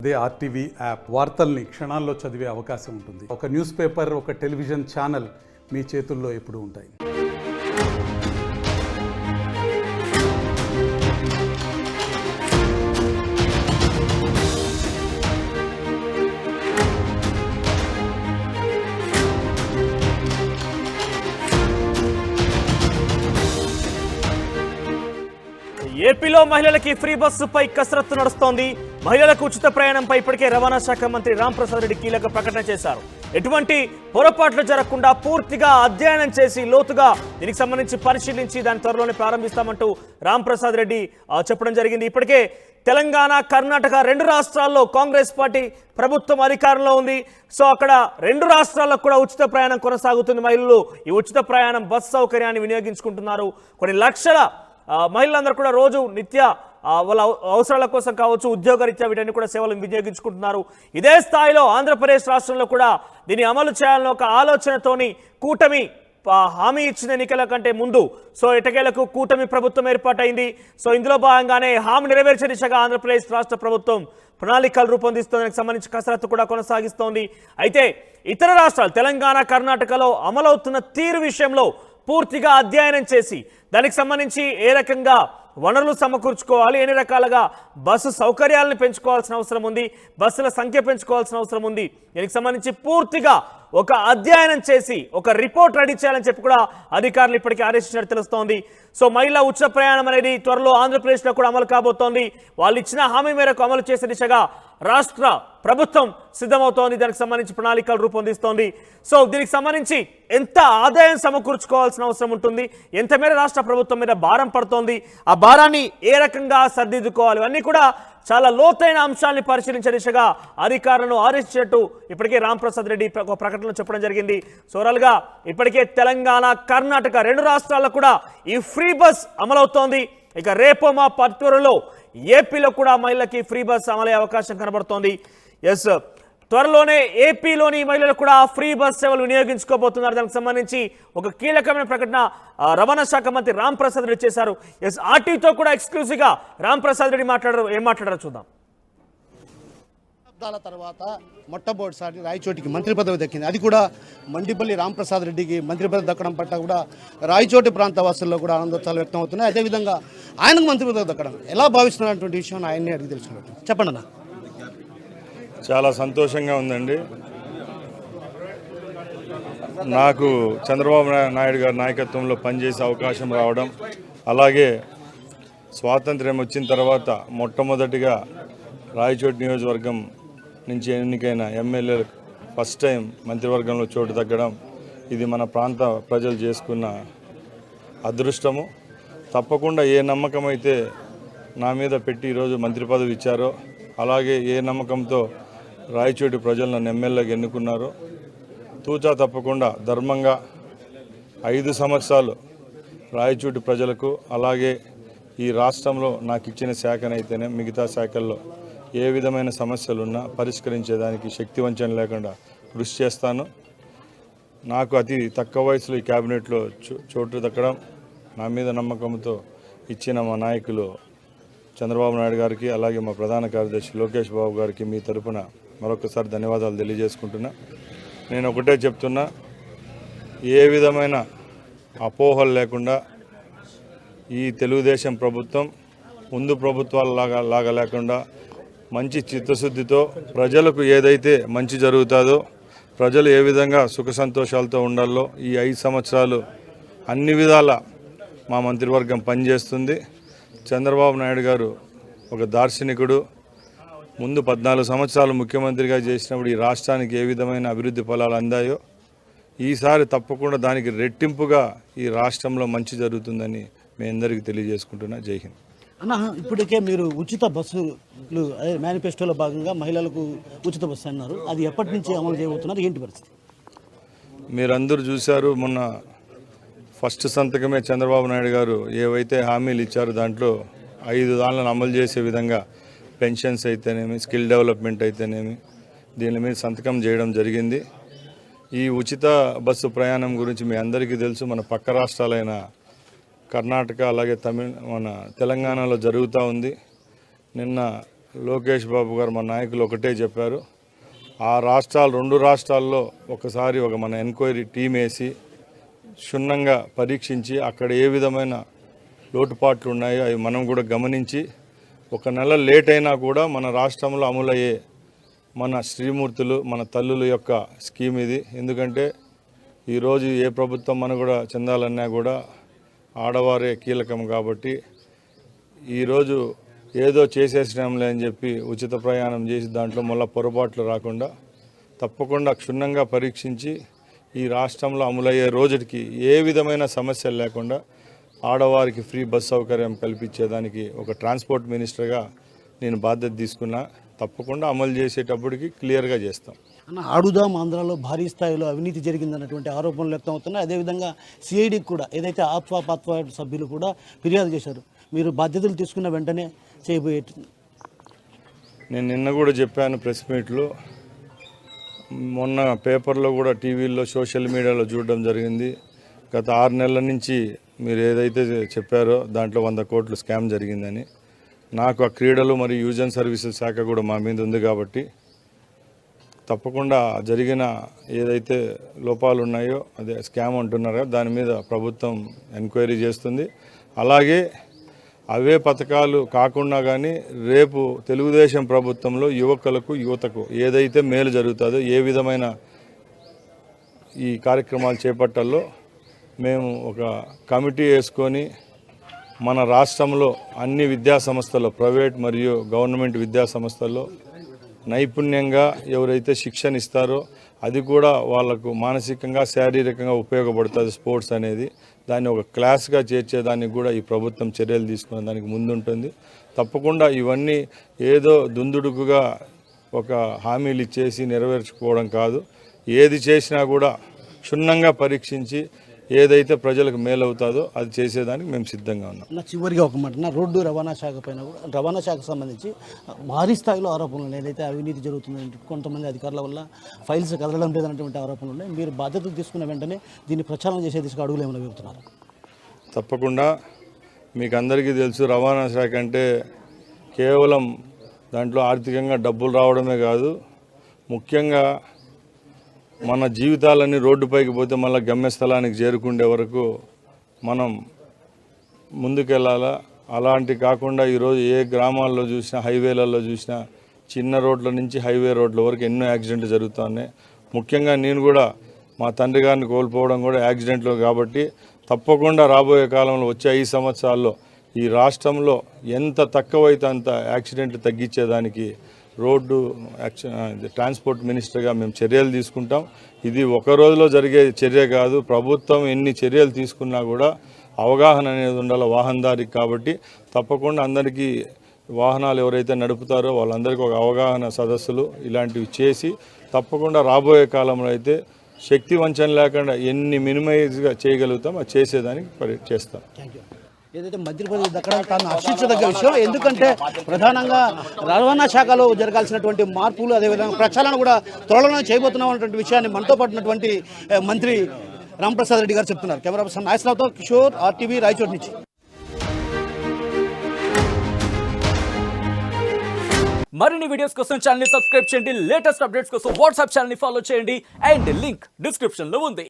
అదే RTV app వార్తల్ని క్షణాల్లో చదివే అవకాశం ఉంటుంది. ఒక న్యూస్ పేపర్, ఒక టెలివిజన్ ఛానల్ మీ చేతుల్లో ఎప్పుడూ ఉంటాయి. ఏపీలో మహిళలకి ఫ్రీ బస్సుపై కసరత్తు నడుస్తోంది. మహిళలకు ఉచిత ప్రయాణంపై ఇప్పటికే రవాణా శాఖ మంత్రి రాంప్రసాద్ రెడ్డి కీలక ప్రకటన చేశారు. ఎటువంటి పొరపాట్లు జరగకుండా పూర్తిగా అధ్యయనం చేసి లోతుగా దీనికి సంబంధించి పరిశీలించి దాని త్వరలోనే ప్రారంభిస్తామంటూ రాంప్రసాద్ రెడ్డి చెప్పడం జరిగింది. ఇప్పటికే తెలంగాణ, కర్ణాటక రెండు రాష్ట్రాల్లో కాంగ్రెస్ పార్టీ ప్రభుత్వం అధికారంలో ఉంది. సో అక్కడ రెండు రాష్ట్రాల్లో కూడా ఉచిత ప్రయాణం కొనసాగుతుంది. మహిళలు ఈ ఉచిత ప్రయాణం బస్ సౌకర్యాన్ని వినియోగించుకుంటున్నారు. కొన్ని లక్షల మహిళలందరూ కూడా రోజు నిత్య వాళ్ళ అవసరాల కోసం కావచ్చు, ఉద్యోగరీత్యా వీటన్ని కూడా సేవలు వినియోగించుకుంటున్నారు. ఇదే స్థాయిలో ఆంధ్రప్రదేశ్ రాష్ట్రంలో కూడా దీన్ని అమలు చేయాలని ఒక ఆలోచనతోని కూటమి హామీ ఇచ్చిన ఎన్నికల కంటే ముందు సో ఎటకేలకు కూటమి ప్రభుత్వం ఏర్పాటైంది. సో ఇందులో భాగంగానే హామీ నెరవేర్చే దిశగా ఆంధ్రప్రదేశ్ రాష్ట్ర ప్రభుత్వం ప్రణాళికలు రూపొందిస్తోందానికి సంబంధించి కసరత్తు కూడా కొనసాగిస్తోంది. అయితే ఇతర రాష్ట్రాలు తెలంగాణ, కర్ణాటకలో అమలవుతున్న తీరు విషయంలో పూర్తిగా అధ్యయనం చేసి దానికి సంబంధించి ఏ రకంగా వనరులు సమకూర్చుకోవాలి, ఎన్ని రకాలుగా బస్సు సౌకర్యాలను పెంచుకోవాల్సిన అవసరం ఉంది, బస్సుల సంఖ్య పెంచుకోవాల్సిన అవసరం ఉంది, దీనికి సంబంధించి పూర్తిగా ఒక అధ్యయనం చేసి ఒక రిపోర్ట్ రెడీ చేయాలని చెప్పి కూడా అధికారులు ఇప్పటికీ ఆదేశించినట్టు తెలుస్తోంది. సో మహిళా ఉచిత ప్రయాణం అనేది త్వరలో ఆంధ్రప్రదేశ్లో కూడా అమలు కాబోతోంది. వాళ్ళు ఇచ్చిన హామీ మేరకు అమలు చేసే దిశగా రాష్ట్ర ప్రభుత్వం సిద్ధమవుతోంది. దానికి సంబంధించి ప్రణాళికలు రూపొందిస్తోంది. సో దీనికి సంబంధించి ఎంత ఆదాయం సమకూర్చుకోవాల్సిన అవసరం ఉంటుంది, ఎంత మేర రాష్ట్ర ప్రభుత్వం మీద భారం పడుతోంది, ఆ భారాన్ని ఏ రకంగా సర్దిద్దుకోవాలి, ఇవన్నీ కూడా చాలా లోతైన అంశాన్ని పరిశీలించే దిశగా అధికారులను ఆదేశించినట్టు ఇప్పటికే రాంప్రసాద్ రెడ్డి ఒక ప్రకటనలో చెప్పడం జరిగింది. సోరల్గా ఇప్పటికే తెలంగాణ, కర్ణాటక రెండు రాష్ట్రాల్లో కూడా ఈ ఫ్రీ బస్ అమలవుతోంది. ఇక రేపో మా త్వరలో ఏపీలో కూడా మహిళలకి ఫ్రీ బస్ అమలయ్యే అవకాశం కనబడుతోంది. ఎస్, త్వరలోనే ఏపీలోని మహిళలు కూడా ఫ్రీ బస్ సేవలు వినియోగించుకోబోతున్నారు. దానికి సంబంధించి ఒక కీలకమైన ప్రకటన రవాణా శాఖ మంత్రి రాంప్రసాద్ రెడ్డి చేశారు. ఎస్, ఆర్టీతో కూడా ఎక్స్క్లూజివ్గా రాంప్రసాద్ రెడ్డి ఏం మాట్లాడారో చూద్దాం. శతాబ్దాల తర్వాత మొట్టమొదటిసారి రాయచోటికి మంత్రి పదవి దక్కింది. అది కూడా మండిపల్లి రాంప్రసాద్ రెడ్డికి మంత్రి పదవి దక్కడం పట్ల కూడా రాయచోటి ప్రాంత వాసుల్లో కూడా ఆనందోత్సాహాలు వ్యక్తం అవుతున్నాయి. అదేవిధంగా ఆయనకు మంత్రి పదవి దక్కడం ఎలా భావిస్తున్నటువంటి విషయం ఆయన్ని అడిగి తెలుసుకున్నట్టు చెప్పండి అన్న. చాలా సంతోషంగా ఉందండి. నాకు చంద్రబాబు నాయుడు గారి నాయకత్వంలో పనిచేసే అవకాశం రావడం, అలాగే స్వాతంత్ర్యం వచ్చిన తర్వాత మొట్టమొదటిగా రాయచోటి నియోజకవర్గం నుంచి ఎన్నికైన ఎమ్మెల్యే ఫస్ట్ టైం మంత్రివర్గంలో చోటు తగ్గడం, ఇది మన ప్రాంత ప్రజలు చేసుకున్న అదృష్టము. తప్పకుండా ఏ నమ్మకం అయితే నా మీద పెట్టి ఈరోజు మంత్రి పదవి ఇచ్చారో, అలాగే ఏ నమ్మకంతో రాయచోటి ప్రజలు నన్ను ఎమ్మెల్యేగా ఎన్నుకున్నారో తూచా తప్పకుండా ధర్మంగా 5 సంవత్సరాలు రాయచోటి ప్రజలకు, అలాగే ఈ రాష్ట్రంలో నాకు ఇచ్చిన శాఖనైతేనే మిగతా శాఖల్లో ఏ విధమైన సమస్యలున్నా పరిష్కరించేదానికి శక్తివంచన లేకుండా కృషి చేస్తాను. నాకు అతి తక్కువ వయసులో ఈ క్యాబినెట్లో చోటు దక్కడం, నా మీద నమ్మకంతో ఇచ్చిన మా నాయకులు చంద్రబాబు నాయుడు గారికి, అలాగే మా ప్రధాన కార్యదర్శి లోకేష్ బాబు గారికి మీ తరపున మరొకసారి ధన్యవాదాలు తెలియజేసుకుంటున్నా. నేను ఒకటే చెప్తున్నా, ఏ విధమైన అపోహలు లేకుండా ఈ తెలుగుదేశం ప్రభుత్వం ముందు ప్రభుత్వాల లాగా లేకుండా మంచి చిత్తశుద్ధితో ప్రజలకు ఏదైతే మంచి జరుగుతుందో, ప్రజలు ఏ విధంగా సుఖ సంతోషాలతో ఉండాలో ఈ 5 సంవత్సరాలు అన్ని విధాల మా మంత్రివర్గం పనిచేస్తుంది. చంద్రబాబు నాయుడు గారు ఒక దార్శనికుడు. ముందు 14 సంవత్సరాలు ముఖ్యమంత్రిగా చేసినప్పుడు ఈ రాష్ట్రానికి ఏ విధమైన అభివృద్ధి ఫలాలు అందాయో ఈసారి తప్పకుండా దానికి రెట్టింపుగా ఈ రాష్ట్రంలో మంచి జరుగుతుందని మీ అందరికీ తెలియజేసుకుంటున్నా. జై హింద్. అన్న, ఇప్పటికే మీరు ఉచిత బస్సులు మేనిఫెస్టోలో భాగంగా మహిళలకు ఉచిత బస్సు అన్నారు. అది ఎప్పటి నుంచి అమలు చేయబోతున్నారు, ఏంటి పరిస్థితి? మీరందరూ చూశారు, మొన్న ఫస్ట్ సంతకమే చంద్రబాబు నాయుడు గారు ఏవైతే హామీలు ఇచ్చారో దాంట్లో 5 దానిలను అమలు చేసే విధంగా పెన్షన్స్ అయితేనేమి, స్కిల్ డెవలప్మెంట్ అయితేనేమి దీని మీద సంతకం చేయడం జరిగింది. ఈ ఉచిత బస్సు ప్రయాణం గురించి మీ అందరికీ తెలుసు. మన పక్క రాష్ట్రాలైన కర్ణాటక, అలాగే మన తెలంగాణలో జరుగుతూ ఉంది. నిన్న లోకేష్ బాబు గారు మన నాయకులు ఒకటే చెప్పారు, ఆ రెండు రాష్ట్రాల్లో ఒకసారి మన ఎంక్వైరీ టీం వేసి క్షుణ్ణంగా పరీక్షించి అక్కడ ఏ విధమైన లోటుపాట్లు ఉన్నాయో అవి మనం కూడా గమనించి 1 నెల లేట్ అయినా కూడా మన రాష్ట్రంలో అమలయ్యే మన శ్రీమూర్తులు మన తల్లుల యొక్క స్కీమ్ ఇది. ఎందుకంటే ఈరోజు ఏ ప్రభుత్వం మనం కూడా చెందాలన్నా కూడా ఆడవారే కీలకం కాబట్టి ఈరోజు ఏదో చేసేసినాంలే అని చెప్పి ఉచిత ప్రయాణం చేసి దాంట్లో మళ్ళీ పొరపాట్లు రాకుండా తప్పకుండా క్షుణ్ణంగా పరీక్షించి ఈ రాష్ట్రంలో అమలయ్యే రోజుకి ఏ విధమైన సమస్యలు లేకుండా ఆడవారికి ఫ్రీ బస్ సౌకర్యం కల్పించేదానికి ఒక ట్రాన్స్పోర్ట్ మినిస్టర్గా నేను బాధ్యత తీసుకున్నా. తప్పకుండా అమలు చేసేటప్పటికి క్లియర్గా చేస్తాం. అన్న, ఆడుదాం ఆంధ్రాలో భారీ స్థాయిలో అవినీతి జరిగిందన్నటువంటి ఆరోపణలు వ్యక్తం అవుతున్నాయి. అదేవిధంగా సిఐడికి కూడా ఏదైతే ఆత్వాపాత్వ సభ్యులు కూడా ఫిర్యాదు చేశారు. మీరు బాధ్యతలు తీసుకున్న వెంటనే చేయబోయే నేను నిన్న కూడా చెప్పాను ప్రెస్ మీట్లో, మొన్న పేపర్లో కూడా టీవీల్లో సోషల్ మీడియాలో చూడడం జరిగింది. గత 6 నెలల నుంచి మీరు ఏదైతే చెప్పారో దాంట్లో 100 కోట్లు స్కామ్ జరిగిందని. నాకు ఆ క్రీడలు మరియు యూజ్ అండ్ సర్వీసెస్ శాఖ కూడా మా మీద ఉంది కాబట్టి తప్పకుండా జరిగిన ఏదైతే లోపాలు ఉన్నాయో అదే స్కామ్ అంటున్నారో దాని మీద ప్రభుత్వం ఎంక్వైరీ చేస్తుంది. అలాగే అవే పథకాలు కాకుండా కానీ రేపు తెలుగుదేశం ప్రభుత్వంలో యువతకు ఏదైతే మేలు జరుగుతుందో ఏ విధమైన ఈ కార్యక్రమాలు చేపట్టాలో మేము ఒక కమిటీ వేసుకొని మన రాష్ట్రంలో అన్ని విద్యాసంస్థల్లో ప్రైవేట్ మరియు గవర్నమెంట్ విద్యాసంస్థల్లో నైపుణ్యంగా ఎవరైతే శిక్షణ ఇస్తారో అది కూడా వాళ్ళకు మానసికంగా శారీరకంగా ఉపయోగపడుతుంది స్పోర్ట్స్ అనేది. దాన్ని ఒక క్లాస్గా చేర్చేదానికి కూడా ఈ ప్రభుత్వం చర్యలు తీసుకునే దానికి ముందుంటుంది. తప్పకుండా ఇవన్నీ ఏదో దుందుడుకుగా ఒక హామీలు ఇచ్చేసి నెరవేర్చుకోవడం కాదు. ఏది చేసినా కూడా క్షుణ్ణంగా పరీక్షించి ఏదైతే ప్రజలకు మేలవుతుందో అది చేసేదానికి మేము సిద్ధంగా ఉన్నాం. చివరిగా ఒక మాట, రోడ్డు రవాణా శాఖ పైన కూడా రవాణా శాఖకు సంబంధించి భారీ స్థాయిలో ఆరోపణలు ఏదైతే అవినీతి జరుగుతుందంటే కొంతమంది అధికారుల వల్ల ఫైల్స్ కదలడం లేదన్నటువంటి ఆరోపణలు ఉన్నాయి. మీరు బాధ్యతలు తీసుకున్న వెంటనే దీన్ని ప్రచారం చేసే దిశగా అడుగులు ఏమైనా వెళ్తున్నారు? తప్పకుండా. మీకు అందరికీ తెలుసు, రవాణా శాఖ అంటే కేవలం దాంట్లో ఆర్థికంగా డబ్బులు రావడమే కాదు, ముఖ్యంగా మన జీవితాలన్నీ రోడ్డుపైకి పోతే మళ్ళీ గమ్యస్థలానికి చేరుకుండే వరకు మనం ముందుకెళ్ళాలా. అలాంటి కాకుండా ఈరోజు ఏ గ్రామాల్లో చూసినా హైవేలలో చూసినా చిన్న రోడ్ల నుంచి హైవే రోడ్ల వరకు ఎన్నో యాక్సిడెంట్లు జరుగుతున్నాయి. ముఖ్యంగా నేను కూడా మా తండ్రి గారిని కోల్పోవడం కూడా యాక్సిడెంట్లు కాబట్టి తప్పకుండా రాబోయే కాలంలో వచ్చే 5 సంవత్సరాల్లో ఈ రాష్ట్రంలో ఎంత తక్కువైతే అంత యాక్సిడెంట్లు తగ్గించేదానికి రోడ్డు ట్రాన్స్పోర్ట్ మినిస్టర్గా మేము చర్యలు తీసుకుంటాం. ఇది ఒక రోజులో జరిగే చర్య కాదు. ప్రభుత్వం ఎన్ని చర్యలు తీసుకున్నా కూడా అవగాహన అనేది ఉండాలి వాహనదారికి. కాబట్టి తప్పకుండా అందరికీ వాహనాలు ఎవరైతే నడుపుతారో వాళ్ళందరికీ ఒక అవగాహన సదస్సులు ఇలాంటివి చేసి తప్పకుండా రాబోయే కాలంలో అయితే శక్తి వంచన లేకుండా ఎన్ని మినిమైజ్గా చేయగలుగుతాం అది చేసేదానికి చేస్తాం. ఏదైతే మంత్రి పదవి దక్కడం తాను హర్షించదగ్గ విషయం. ఎందుకంటే ప్రధానంగా రవాణా శాఖలో జరగాల్సినటువంటి మార్పులు అదేవిధంగా ప్రక్షాళన కూడా త్వరలోనే చేయబోతున్నాం అన్నటువంటి విషయాన్ని మనతో పాటున్నటువంటి మంత్రి రాంప్రసాద్ రెడ్డి గారు చెప్తున్నారు. కెమెరా పర్సన్ నాగేశ్వరరావుతో కిషోర్, RTV, రాయచోటి నుంచి. మరిన్ని వీడియోస్ కోసం ఛానల్ ని సబ్స్క్రైబ్ చేయండి. లేటెస్ట్ అప్డేట్స్ కోసం వాట్సాప్ ఛానల్ ని ఫాలో చేయండి. అండ్ లింక్ డిస్క్రిప్షన్ లో ఉంది.